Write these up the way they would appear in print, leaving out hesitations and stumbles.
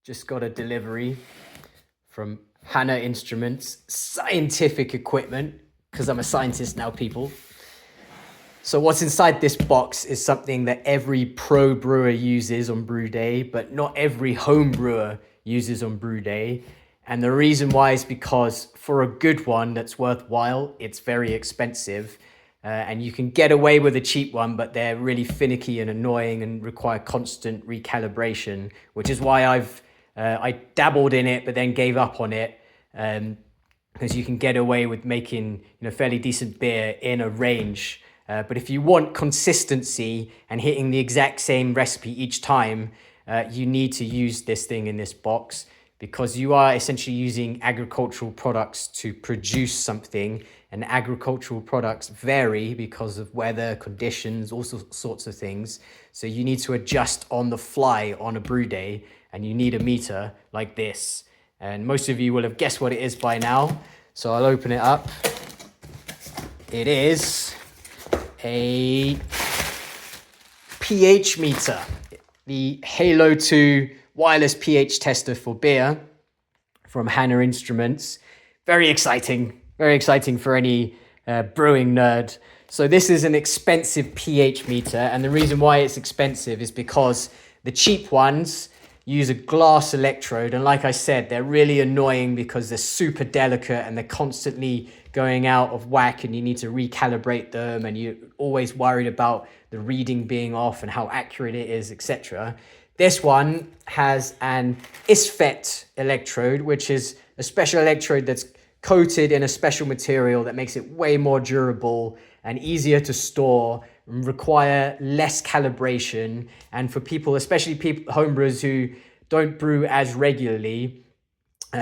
Just got a delivery from Hannah Instruments, scientific equipment, because I'm a scientist now, people. So what's inside this box is something that every pro brewer uses on brew day, but not every home brewer uses on brew day. And the reason why is because for a good one that's worthwhile, it's very expensive. And you can get away with a cheap one, but they're really finicky and annoying and require constant recalibration, which is why I dabbled in it, but then gave up on it. Because you can get away with making fairly decent beer in a range. But if you want consistency and hitting the exact same recipe each time, you need to use this thing in this box, because you are essentially using agricultural products to produce something, and agricultural products vary because of weather conditions, all sorts of things. So you need to adjust on the fly on a brew day, and you need a meter like this. And most of you will have guessed what it is by now. So I'll open it up. It is a pH meter, the Halo 2 wireless pH tester for beer from Hannah Instruments. Very exciting for any brewing nerd. So this is an expensive pH meter, and the reason why it's expensive is because the cheap ones use a glass electrode, and like I said, they're really annoying because they're super delicate and they're constantly going out of whack, and you need to recalibrate them, and you're always worried about the reading being off and how accurate it is, etc. This one has an ISFET electrode, which is a special electrode that's coated in a special material that makes it way more durable and easier to store, and require less calibration. And for people, especially homebrewers who don't brew as regularly,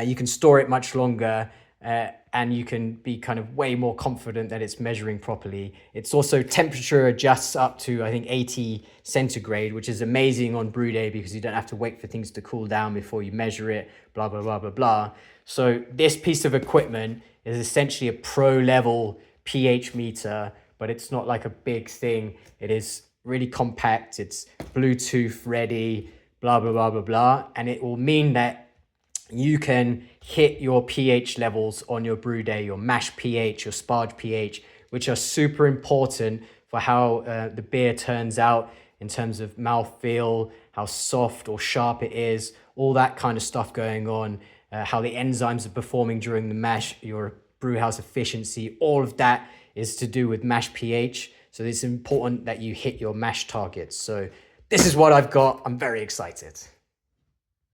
you can store it much longer, and you can be kind of way more confident that it's measuring properly. It's also temperature adjusts up to, I think, 80 centigrade, which is amazing on brew day because you don't have to wait for things to cool down before you measure it, blah, blah, blah, blah, blah. So this piece of equipment is essentially a pro level pH meter, but it's not like a big thing. It is really compact. It's Bluetooth ready, blah, blah, blah, blah, blah. And it will mean that you can hit your pH levels on your brew day, your mash pH, your sparge pH, which are super important for how the beer turns out in terms of mouthfeel, how soft or sharp it is, all that kind of stuff going on, how the enzymes are performing during the mash, your brew house efficiency, all of that is to do with mash pH. So it's important that you hit your mash targets. So this is what I've got. I'm very excited.